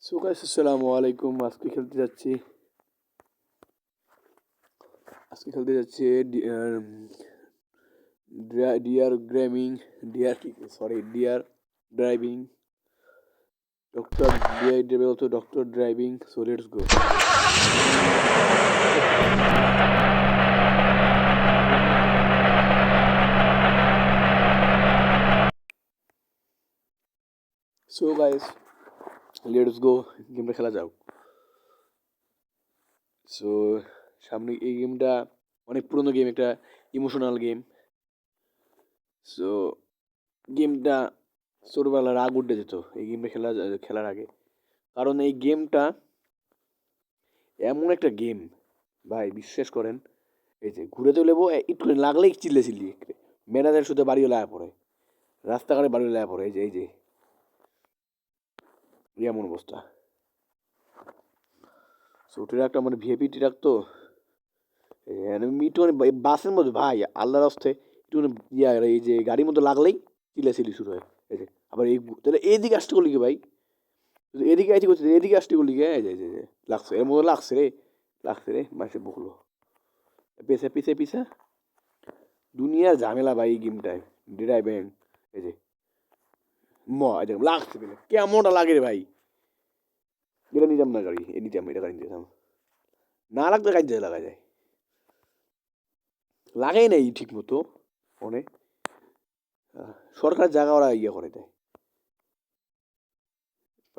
So guys আসসালামু আলাইকুম। আজকে খেলতে যাচ্ছি dear gaming, dear driving, doctor DI devil তো doctor driving. So let's go. So guys let's go, গেমটা খেলা যাও। সো সামনে এই গেমটা অনেক পুরনো গেম, একটা ইমোশনাল গেম। সো গেমটা ছোটবেলার রাগ উঠে যেত এই গেমটা খেলার আগে, কারণ এই গেমটা এমন একটা গেম ভাই, বিশ্বাস করেন। এই যে ঘুরে তো লেবো একটু লাগলেই চিল্লি ম্যানেজার শুধু বাড়িও লাগা পড়ে, রাস্তাঘাটে বাড়িও লাগা পড়ে। এই যে এমন অবস্থা। সো ট্রাকটা মানে ভিআইপি ট্রাক তো একটু মানে বাসের মধ্যে ভাই আল্লাহর রাস্তে একটু এই যে গাড়ির মধ্যে লাগলেই চিল্লাচিল্লি শুরু হয়। এই যে আবার তাহলে এইদিকে আসতে করলি কি ভাই, এদিকে আইতে করছি, এদিকে আসতে করলি কে? এই যে লাগছে, এর মধ্যে লাগছে রে মাসে বকলো পিছে পিছে পিছে দুনিয়ার ঝামেলা ভাই এই গেমটায়। ড্রাইভিং এই যে লাগছে পেলে কেমনটা লাগে রে ভাই। এটা নিতাম না গাড়ি, এটা গাড়ি নিতাম না, লাগতে গাড়ি লাগা যায়, লাগাই নাই ঠিক মতো। অনেক সরকার জায়গা ওরা করে দেয়।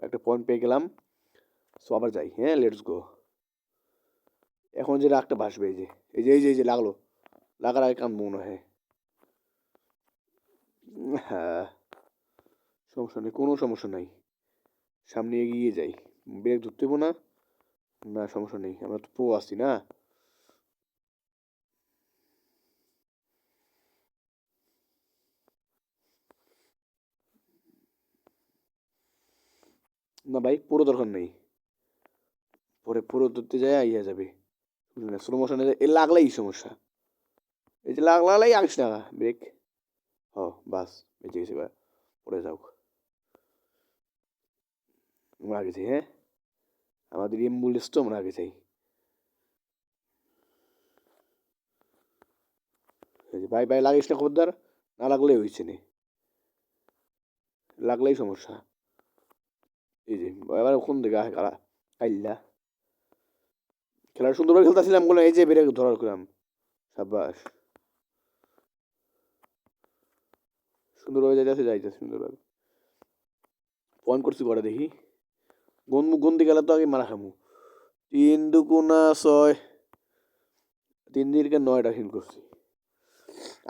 একটা পয়েন্ট পেয়ে গেলাম। সো আবার যাই, হ্যাঁ লেটস গো। এখন যে রাগটা ভাসবে, এই যে লাগলো, লাগার আগে কান মনে হয়। হ্যাঁ, সমস্যা নেই, কোনো সমস্যা নাই, সামনে এগিয়ে যাই। ব্রেক ধরতে না, না সমস্যা নেই, আমরা তো প্রো আছি না। না ভাই, পুরো দরকার নেই, পরে পুরো ধরতে যায় ইয়ে যাবে। স্লো মোশনে এ লাগলেই সমস্যা। এই যে লাগলেই আগিস না ব্রেক। হ, বাস বেঁচে গেছে, এবার পরে যাও। আমরা আগে যাই, হ্যাঁ আমাদের অ্যাম্বুলেন্স তো আমরা আগে যাই। এই যে ভাই ভাই লাগিস না খবরদার, না লাগলেই হয়েছে নে, লাগলেই সমস্যা। এই যে এবার কোন দিকে আইল্লা খেলার সুন্দরভাবে খেলতেছিলাম বলে এই যে ব্রেক ধরার করলাম। সাব্বাস, সুন্দরভাবে যাইতেছে সুন্দরভাবে। পয়েন্ট করছি করে দেখি, গন্দি গেলে তো আগে মারা খামু। 3 2 6, 3 দিকে 9টা হিল করছি।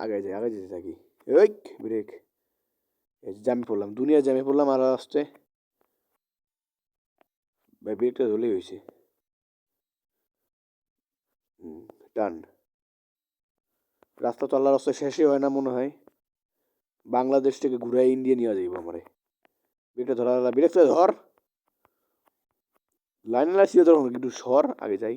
আগে যেতে থাকি। ওই ব্রেক, এই জামে পড়লাম, দুনিয়ার জামে পড়লাম। আর আসতে ভাই ব্রেকটা ধরলেই হয়েছে। টান, রাস্তা তো আল্লাহ রাস্তা শেষই হয় না মনে হয়। বাংলাদেশ থেকে ঘুরে ইন্ডিয়া নিয়ে যাইব আমারে। ব্রেকটা ধর, লাইনে লাগছিল তখন, কিন্তু সর আগে যাই।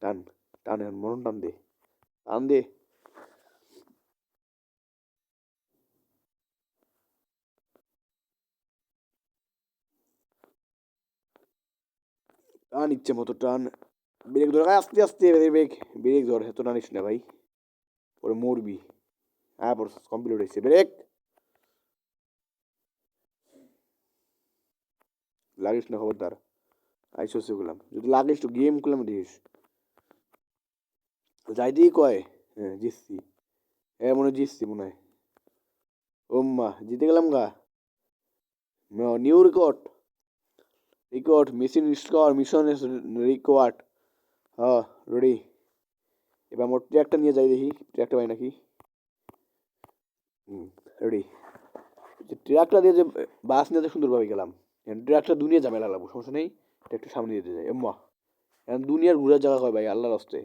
টান টান, মরণ টান দে, টান দে। টান ইচ্ছে মতো টান, ব্রেক ধর আস্তে আস্তে, ব্রেক ধর, এত টানিস না ভাই, পরে মরবি। হ্যাঁ পর কমপ্লিট হয়েছে ব্রেক। লাগিস না খবরদার, আইসোসে গুলাম যদি লাগিস তো গেম করলাম দিস। যাই দিয়ে কয়, হ্যাঁ জিতছি, হ্যাঁ মনে হয় জিতছি মনে হয়। ও মা জিতে গেলাম গা, নিউ রেকর্ড মিশন রিকোয়ার্ড। হ্যাঁ রেডি। এবার মোট ট্র্যাকটা নিয়ে যাই দেখি, ট্র্যাকটা পাই নাকি। রেডি। ট্র্যাকটা দিয়ে যে বাস নিয়ে সুন্দরভাবে গেলাম। ট্র্যাকটা দুনিয়া ঝামেলা লাগবো, সমস্যা নেই, ট্র্যাকটা সামনে দিতে যাই। এম্মা এখন দুনিয়ার ঘুরার জায়গা হয় ভাই আল্লাহর রাস্তে।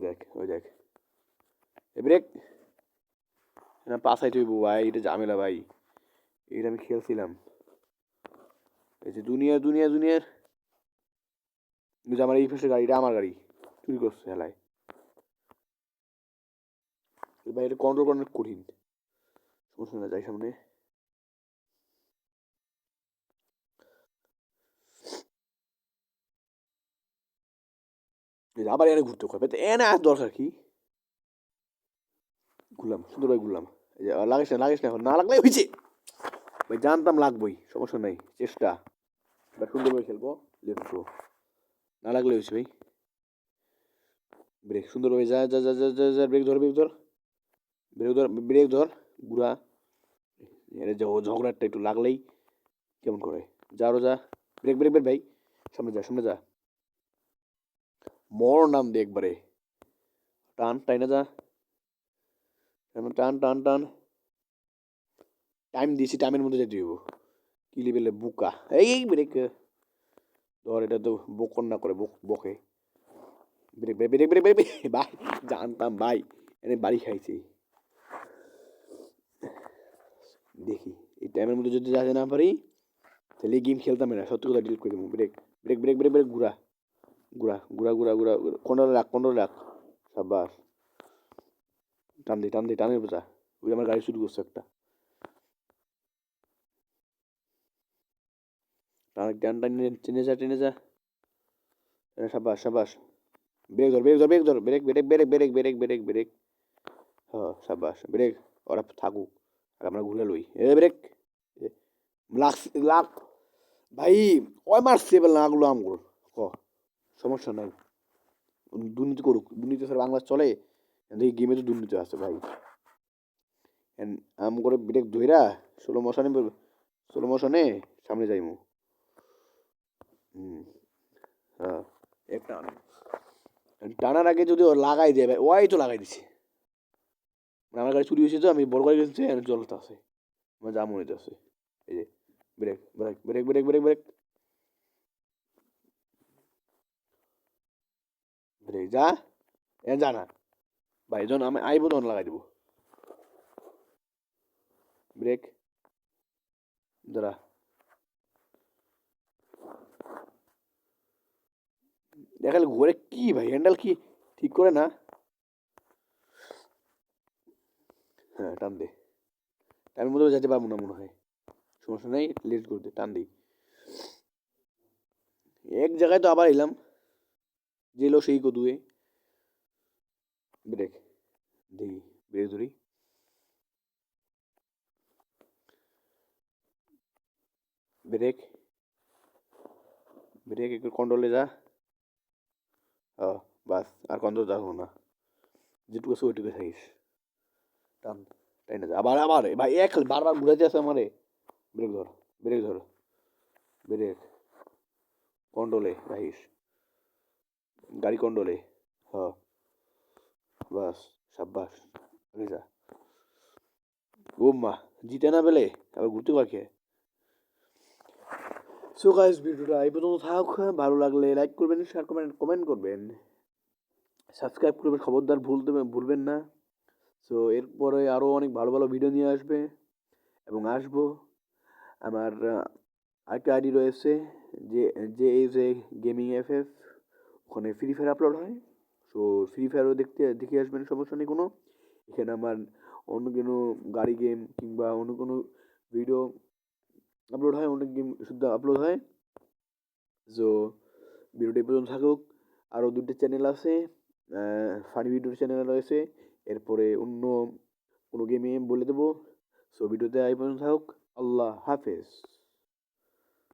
দেখ ওই দেখ ব্রেক, না পাশাই তুই ভাই, এটা ঝামেলা ভাই, এটা আমি খেলছিলাম। এই যে দুনিয়ার আমার এই পাশে গাড়িটা আমার গাড়ি চুরি করছে হেলায় ভাই, এটা কন্ট্রোল করা অনেক কঠিন। সমস্যা না, যাই সামনে। আবার এনে ঘুরতে হবে, এনে আর দরকার কি? ঘুরলাম, সুন্দরভাবে ঘুরলাম। এই যে লাগিস না এখন, না লাগলে হয়েছে ভাই, জানতাম লাগবোই, সমস্যা নাই, চেষ্টা। এবার সুন্দরভাবে খেলবো, লেটস গো। না লাগলে হয়েছে ভাই। ব্রেক সুন্দরভাবে যা যা যা যা যা যা, ব্রেক ধর, ব্রেক ধর, ব্রেক ধর, ব্রেক ধর, ঘুরা। এর যে ঝগড়াটা একটু লাগলেই কেমন করে, যা আরো যা, ব্রেক ব্রেক ব্রেক ভাই, সামনে যা, সামনে যা, মর নাম দে একবারে, টান টাইনা যা, টান টান টান, টাইম দিয়েছি, টাইমের মধ্যে যেতে হইব। কি লেভেলে বুকা, এই ব্রেক ধর, এটা তো বকন না করে বকে, brake brake brake brake brake ভাই, জানতাম ভাই এনে বাড়ি খাইছি। দেখি এই টাইমের মধ্যে যদি যেতে না পারি তাহলে এই গেম খেলতাম না, সত্যি কথা ডিলিট করে দেবো। Brake brake brake brake brake, ঘুরা ঘুরা ঘুরা ঘুরা ঘুরা, কন্ট্রোলে রাখ, কন্ট্রোলে রাখ, সাব্বাস। টান দে টান দে, টানের বোঝা, ওই আমার গাড়ি শুরু করছে একটা, টান টান টান, টেনে যা, টেনে যা, সাব্বাস সাব্বাস। ব্রেক ধর, ব্রেক ধর, ব্রেক ধর, brake brake brake brake brake brake brake, হ্যাঁ সাব্বাস, ব্রেক। ওরা থাকুক আর আমরা ঘুরে লই, এ ব্রেক লাগ, লাগ ভাই, ওই মারছে এবার লাগলো আমগুলো, ক সমস্যা নাই, দুর্নীতি করুক, দুর্নীতি স্যার বাংলা চলে, এই গেমে তো দুর্নীতি আছে ভাই। আম করে ব্রেক ধইরা ষোলো মোশনে সামনে যাইমু। হুম, হ্যাঁ, একটা টানার আগে যদি ও লাগাই দেয় ভাই, ওই তো লাগাই দিছে, মানে আমার গাড়ি চুরি হয়েছে তো, আমি বড় গাড়ি গেছি, জলতে আছে, আমার যা মনে আছে। এই যে brake brake brake brake brake brake brake, যা এ যা না ভাই, যখন আমি আইবো তখন লাগাই দিব, ব্রেক দাঁড়া। দেখালে ঘুরে কি ভাই, হ্যান্ডেল কি ঠিক করে না, হ্যাঁ টান দে, টাইমের মধ্যে যেতে পারবো না মনে হয়, সমস্যা নেই, লেট করে দে, টান দিই। এক জায়গায় তো আবার এলাম, যেলো সেই কদুয়ে, ব্রেক দিই, ব্রেক ধরি, ব্রেক ব্রেক একটু কন্ট্রোলে যা, হ্যাঁ বাস, আর কন্ট্রোল যাবো না, যেটুকু আছে ওইটুকু থাকিস, টান টাইনে যা, আবার আবার ভাই, এক বারবার ঘুরাতে আছে আমারে, ব্রেক ধর, ব্রেক ধর, ব্রেক কন্ট্রোলে রাখিস, গাড়ি কন্ট্রোলে, হ্যাঁ বাস, সাব্বাস, আগে যা। ও মা, জিতে না পেলে আবার ঘুরতে পারকে। সো গাইস, ভিডিওটা এই পর্যন্ত থাক, ভালো লাগলে লাইক করবেন, শেয়ার করবেন, কমেন্ট করবেন, সাবস্ক্রাইব করবেন, খবরদার ভুলবেন না। সো এরপরে আরও অনেক ভালো ভালো ভিডিও নিয়ে আসবে এবং আসবো। আমার আরেকটা আইডি রয়েছে, যে যে ইজ এ গেমিং এফএফ, ওখানে ফ্রি ফায়ার আপলোড হয়। সো ফ্রি ফায়ারও দেখে আসবেন, সমস্যা নেই কোনো। এখানে আমার অন্য কোনো গাড়ি গেম কিংবা অন্য কোনো ভিডিও আপলোড হয়, অনেক গেম শুদ্ধ আপলোড হয়। সো ভিডিওটি এই পর্যন্ত থাকুক, আরও দুটো চ্যানেল আছে, ফানি ভিডিওর চ্যানেল রয়েছে, এরপরে অন্য কোনো গেমে বলে দেবো। সো ভিডিওতে এই পর্যন্ত থাকুক, আল্লাহ হাফেজ।